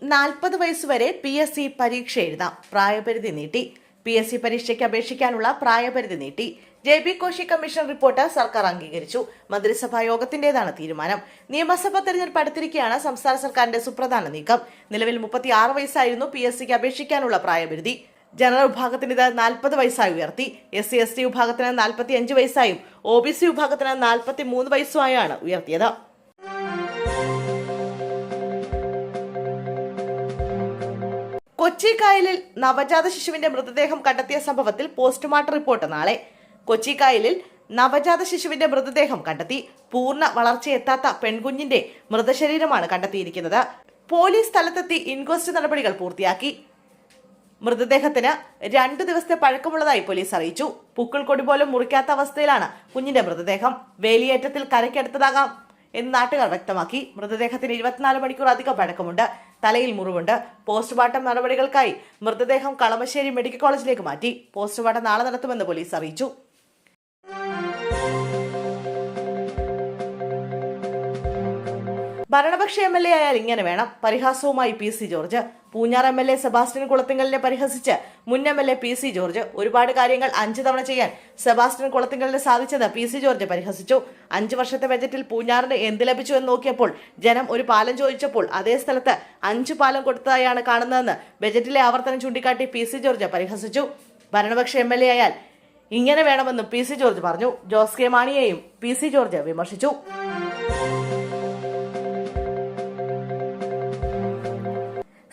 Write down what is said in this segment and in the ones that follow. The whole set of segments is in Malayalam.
40 വയസ്സുവരെ PSC പരീക്ഷ എഴുതാം. പ്രായപരിധി നീട്ടി. PSC പരീക്ഷയ്ക്ക് അപേക്ഷിക്കാനുള്ള പ്രായപരിധി നീട്ടി. JB കോശി കമ്മീഷൻ റിപ്പോർട്ട് സർക്കാർ അംഗീകരിച്ചു. മന്ത്രിസഭാ യോഗത്തിന്റേതാണ് തീരുമാനം. നിയമസഭാ തെരഞ്ഞെടുപ്പ് അടുത്തിരിക്കെയാണ് സംസ്ഥാന സർക്കാരിന്റെ സുപ്രധാന നീക്കം. നിലവിൽ 36 വയസ്സായിരുന്നു PSCക്ക് അപേക്ഷിക്കാനുള്ള പ്രായപരിധി. ജനറൽ വിഭാഗത്തിന് ഇത് 40 വയസ്സായി ഉയർത്തി. SC/ST വിഭാഗത്തിന് 45 വയസ്സായും OBC വിഭാഗത്തിന് 43 വയസ്സുമായാണ് ഉയർത്തിയത്. കൊച്ചി കായലിൽ നവജാത ശിശുവിന്റെ മൃതദേഹം കണ്ടെത്തിയ സംഭവത്തിൽ പോസ്റ്റ്മോർട്ടം റിപ്പോർട്ട് നാളെ. കൊച്ചി കായലിൽ നവജാത ശിശുവിന്റെ മൃതദേഹം കണ്ടെത്തി. പൂർണ്ണ വളർച്ചയെത്താത്ത പെൺകുഞ്ഞിന്റെ മൃതശരീരമാണ് കണ്ടെത്തിയിരിക്കുന്നത്. പോലീസ് സ്ഥലത്തെത്തി ഇൻക്വസ്റ്റ് നടപടികൾ പൂർത്തിയാക്കി. മൃതദേഹത്തിന് 2 ദിവസത്തെ പഴക്കമുള്ളതായി പോലീസ് അറിയിച്ചു. പൂക്കിൾക്കൊടി പോലും മുറിക്കാത്ത അവസ്ഥയിലാണ് കുഞ്ഞിന്റെ മൃതദേഹം. വേലിയേറ്റത്തിൽ കരയ്ക്കടുത്തതാകാം എന്ന് നാട്ടുകാർ വ്യക്തമാക്കി. മൃതദേഹത്തിന് 24 മണിക്കൂർ അധികം പഴക്കമുണ്ട്. തലയിൽ മുറിവുണ്ട്. പോസ്റ്റ്മോർട്ടം നടപടികൾക്കായി മൃതദേഹം കളമശ്ശേരി മെഡിക്കൽ കോളേജിലേക്ക് മാറ്റി. പോസ്റ്റ്മോർട്ടം നാളെ നടത്തുമെന്ന് പോലീസ് അറിയിച്ചു. ഭരണപക്ഷ MLA ആയാൽ ഇങ്ങനെ വേണം. പരിഹാസവുമായി PC ജോർജ്. പൂഞ്ഞാർ MLA സെബാസ്റ്റ്യൻ കുളത്തിങ്കലിനെ പരിഹസിച്ച് മുൻ MLA PC ജോർജ്. ഒരുപാട് കാര്യങ്ങൾ 5 തവണ ചെയ്യാൻ സെബാസ്റ്റ്യൻ കുളത്തിങ്കലിന് സാധിച്ചത് PC ജോർജ് പരിഹസിച്ചു. 5 വർഷത്തെ ബജറ്റിൽ പൂഞ്ഞാറിന് എന്ത് ലഭിച്ചു എന്ന് നോക്കിയപ്പോൾ ജനം ഒരു പാലം ചോദിച്ചപ്പോൾ അതേ സ്ഥലത്ത് 5 പാലം കൊടുത്തതായാണ് കാണുന്നതെന്ന് ബജറ്റിലെ ആവർത്തനം ചൂണ്ടിക്കാട്ടി PC ജോർജ് പരിഹസിച്ചു. ഭരണപക്ഷ MLA ആയാൽ ഇങ്ങനെ വേണമെന്നും PC ജോർജ് പറഞ്ഞു. ജോസ് കെ മാണിയെയും PC ജോർജ് വിമർശിച്ചു.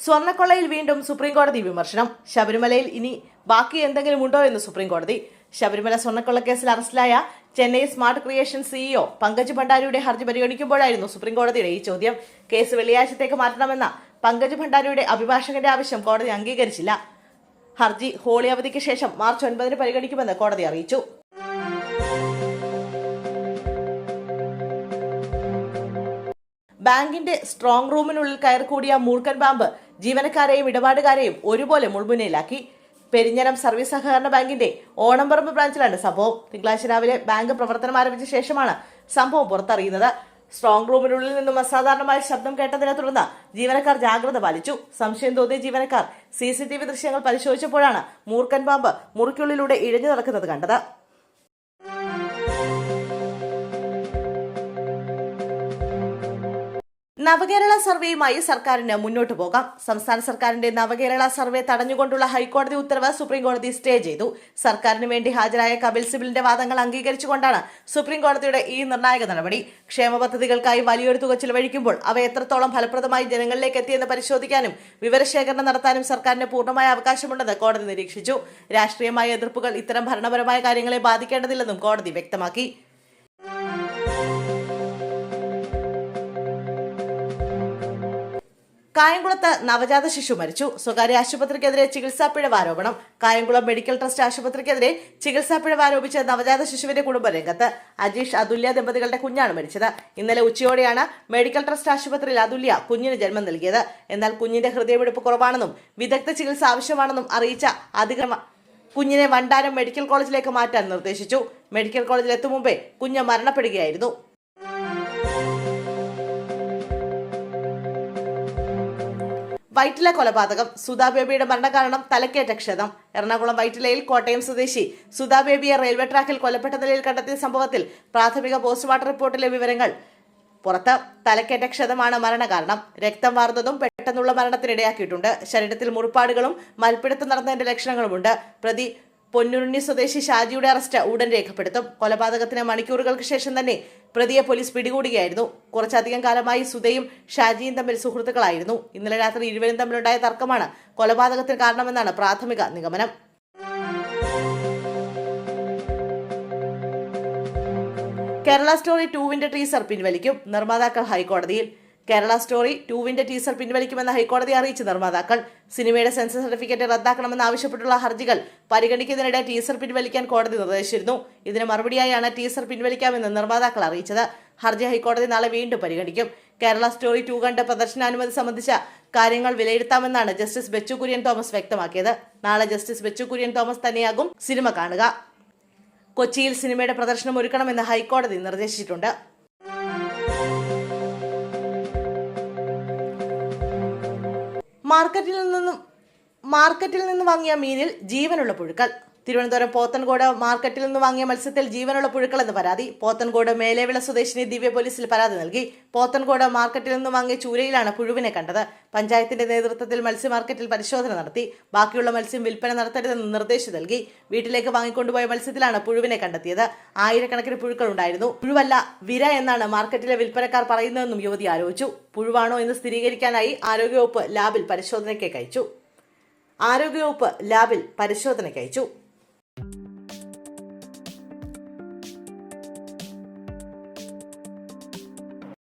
സ്വർണ്ണക്കൊള്ളയിൽ വീണ്ടും സുപ്രീംകോടതി വിമർശനം. ശബരിമലയിൽ ഇനി ബാക്കി എന്തെങ്കിലും ഉണ്ടോ എന്ന് സുപ്രീംകോടതി. ശബരിമല സ്വർണ്ണക്കൊള്ളക്കേസിൽ അറസ്റ്റിലായ Chennai smart creation CEO Pankaj ഭണ്ഡാരിയുടെ ഹർജി പരിഗണിക്കുമ്പോഴായിരുന്നു സുപ്രീംകോടതിയുടെ ഈ ചോദ്യം. കേസ് വെള്ളിയാഴ്ചത്തേക്ക് മാറ്റണമെന്ന പങ്കജ് ഭണ്ഡാരിയുടെ അഭിഭാഷകന്റെ ആവശ്യം കോടതി അംഗീകരിച്ചില്ല. ഹർജി ഹോളി അവധിക്ക് ശേഷം മാർച്ച് 9 പരിഗണിക്കുമെന്ന് കോടതി അറിയിച്ചു. ബാങ്കിന്റെ സ്ട്രോങ് റൂമിനുള്ളിൽ കയറിക്കൂടിയ മൂർഖൻ പാമ്പ് ജീവനക്കാരെയും ഇടപാടുകാരെയും ഒരുപോലെ മുൾമുനയിലാക്കി. പെരിഞ്ഞനം സർവീസ് സഹകരണ ബാങ്കിന്റെ ഓണംപറമ്പ് ബ്രാഞ്ചിലാണ് സംഭവം. തിങ്കളാഴ്ച രാവിലെ ബാങ്ക് പ്രവർത്തനം ആരംഭിച്ച ശേഷമാണ് സംഭവം പുറത്തറിയുന്നത്. സ്ട്രോങ് റൂമിനുള്ളിൽ നിന്നും അസാധാരണമായ ശബ്ദം കേട്ടതിനെ തുടർന്ന് ജീവനക്കാർ ജാഗ്രത പാലിച്ചു. സംശയം തോന്നിയ ജീവനക്കാർ CCTV ദൃശ്യങ്ങൾ പരിശോധിച്ചപ്പോഴാണ് മൂർഖൻ പാമ്പ് മുറിക്കുള്ളിലൂടെ ഇഴഞ്ഞു നടക്കുന്നത് കണ്ടത്. നവകേരള സർവേയുമായി സർക്കാരിന് മുന്നോട്ടു പോകാം. സംസ്ഥാന സർക്കാരിന്റെ നവകേരള സർവേ തടഞ്ഞുകൊണ്ടുള്ള ഹൈക്കോടതി ഉത്തരവ് സുപ്രീംകോടതി സ്റ്റേ ചെയ്തു. സർക്കാരിന് വേണ്ടി ഹാജരായ കപിൽ സിബലിന്റെ വാദങ്ങൾ അംഗീകരിച്ചുകൊണ്ടാണ് സുപ്രീംകോടതിയുടെ ഈ നിർണായക നടപടി. ക്ഷേമ പദ്ധതികൾക്കായി വലിയൊരു തുക ചിലവഴിക്കുമ്പോൾ അവ എത്രത്തോളം ഫലപ്രദമായി ജനങ്ങളിലേക്ക് എത്തിയെന്ന് പരിശോധിക്കാനും വിവരശേഖരണം നടത്താനും സർക്കാരിന് പൂർണ്ണമായ അവകാശമുണ്ടെന്ന് കോടതി നിരീക്ഷിച്ചു. രാഷ്ട്രീയമായ എതിർപ്പുകൾ ഇത്തരം ഭരണപരമായ കാര്യങ്ങളെ ബാധിക്കേണ്ടതില്ലെന്നും കോടതി വ്യക്തമാക്കി. കായംകുളത്ത് നവജാത ശിശു മരിച്ചു. സ്വകാര്യ ആശുപത്രിക്കെതിരെ ചികിത്സാ പിഴവ് ആരോപണം. കായംകുളം മെഡിക്കൽ ട്രസ്റ്റ് ആശുപത്രിക്കെതിരെ ചികിത്സാ പിഴവ് ആരോപിച്ച് നവജാത ശിശുവിന്റെ കുടുംബ രംഗത്ത്. അജീഷ് അതുല്യ ദമ്പതികളുടെ കുഞ്ഞാണ് മരിച്ചത്. ഇന്നലെ ഉച്ചയോടെയാണ് മെഡിക്കൽ ട്രസ്റ്റ് ആശുപത്രിയിൽ അതുല്യ കുഞ്ഞിന് ജന്മം നൽകിയത്. എന്നാൽ കുഞ്ഞിന്റെ ഹൃദയമിടിപ്പ് കുറവാണെന്നും വിദഗ്ധ ചികിത്സ ആവശ്യമാണെന്നും അറിയിച്ച അധികൃതർ കുഞ്ഞിനെ വണ്ടാനം മെഡിക്കൽ കോളേജിലേക്ക് മാറ്റാൻ നിർദ്ദേശിച്ചു. മെഡിക്കൽ കോളേജിൽ എത്തും മുമ്പേ കുഞ്ഞ് മരണപ്പെടുകയായിരുന്നു. വൈറ്റില കൊലപാതകം. സുധാ ബേബിയുടെ മരണകാരണം തലക്കേറ്റ ക്ഷതം. എറണാകുളം വൈറ്റിലയിൽ കോട്ടയം സ്വദേശി സുധാ ബേബിയെ റെയിൽവേ ട്രാക്കിൽ കൊല്ലപ്പെട്ട നിലയിൽ കണ്ടെത്തിയ സംഭവത്തിൽ പ്രാഥമിക പോസ്റ്റ്മോർട്ടം റിപ്പോർട്ടിലെ വിവരങ്ങൾ പുറത്ത്. തലക്കേറ്റ ക്ഷതമാണ് മരണകാരണം. രക്തം വാർന്നതും പെട്ടെന്നുള്ള മരണത്തിനിടയാക്കിയിട്ടുണ്ട്. ശരീരത്തിൽ മുറിപ്പാടുകളും മൽപ്പിടുത്തം നടന്നതിന്റെ ലക്ഷണങ്ങളുമുണ്ട്. പ്രതി പൊന്നുരുണ്ണി സ്വദേശി ഷാജിയുടെ അറസ്റ്റ് ഉടൻ രേഖപ്പെടുത്തും. കൊലപാതകത്തിന് മണിക്കൂറുകൾക്ക് ശേഷം തന്നെ പ്രതിയെ പോലീസ് പിടികൂടുകയായിരുന്നു. കുറച്ചധികം കാലമായി സുധയും ഷാജിയും തമ്മിൽ സുഹൃത്തുക്കളായിരുന്നു. ഇന്നലെ രാത്രി ഇരുവരും തമ്മിലുണ്ടായ തർക്കമാണ് കൊലപാതകത്തിന് കാരണമെന്നാണ് പ്രാഥമിക നിഗമനം. കേരള സ്റ്റോറി 2 ടീസർ പിൻവലിക്കും. നിർമ്മാതാക്കൾ ഹൈക്കോടതിയിൽ. കേരള സ്റ്റോറി 2 ടീസർ പിൻവലിക്കുമെന്ന് ഹൈക്കോടതി അറിയിച്ച നിർമ്മാതാക്കൾ സിനിമയുടെ സെൻസർ സർട്ടിഫിക്കറ്റ് റദ്ദാക്കണമെന്ന് ആവശ്യപ്പെട്ടുള്ള ഹർജികൾ പരിഗണിക്കുന്നതിനിടെ ടീസർ പിൻവലിക്കാൻ കോടതി നിർദ്ദേശിച്ചിരുന്നു. ഇതിന് മറുപടിയായാണ് ടീസർ പിൻവലിക്കാമെന്ന് നിർമ്മാതാക്കൾ അറിയിച്ചത്. ഹർജി ഹൈക്കോടതി നാളെ വീണ്ടും പരിഗണിക്കും. കേരള സ്റ്റോറി 2 കണ്ട് പ്രദർശനാനുമതി സംബന്ധിച്ച കാര്യങ്ങൾ വിലയിരുത്താമെന്നാണ് ജസ്റ്റിസ് ബെച്ചു കുര്യൻ തോമസ് വ്യക്തമാക്കിയത്. നാളെ ജസ്റ്റിസ് ബെച്ചു കുര്യൻ തോമസ് തന്നെയാകും സിനിമ കാണുക. കൊച്ചിയിൽ സിനിമയുടെ പ്രദർശനം ഒരുക്കണമെന്ന് ഹൈക്കോടതി നിർദ്ദേശിച്ചിട്ടുണ്ട്. മാർക്കറ്റിൽ നിന്ന് വാങ്ങിയ മീനിൽ ജീവനുള്ള പുഴുക്കൾ. തിരുവനന്തപുരം പോത്തൻകോട് മാർക്കറ്റിൽ നിന്ന് വാങ്ങിയ മത്സ്യത്തിൽ ജീവനുള്ള പുഴുക്കൾ എന്ന് പരാതി. പോത്തൻകോട് മേലേവിള സ്വദേശിനി ദിവ്യ പോലീസിൽ പരാതി നൽകി. പോത്തൻകോട് മാർക്കറ്റിൽ നിന്ന് വാങ്ങിയ ചൂരയിലാണ് പുഴുവിനെ കണ്ടത്. പഞ്ചായത്തിന്റെ നേതൃത്വത്തിൽ മത്സ്യ മാർക്കറ്റിൽ പരിശോധന നടത്തി. ബാക്കിയുള്ള മത്സ്യം വിൽപ്പന നടത്തരുതെന്ന് നിർദ്ദേശം നൽകി. വീട്ടിലേക്ക് വാങ്ങിക്കൊണ്ടുപോയ മത്സ്യത്തിലാണ് പുഴുവിനെ കണ്ടെത്തിയത്. ആയിരക്കണക്കിന് പുഴുക്കൾ ഉണ്ടായിരുന്നു. പുഴുവല്ല, വിര എന്നാണ് മാർക്കറ്റിലെ വിൽപ്പനക്കാർ പറയുന്നതെന്നും യുവതി ആരോപിച്ചു. പുഴുവാണോ എന്ന് സ്ഥിരീകരിക്കാനായി ആരോഗ്യവകുപ്പ് ലാബിൽ പരിശോധനയ്ക്ക് അയച്ചു.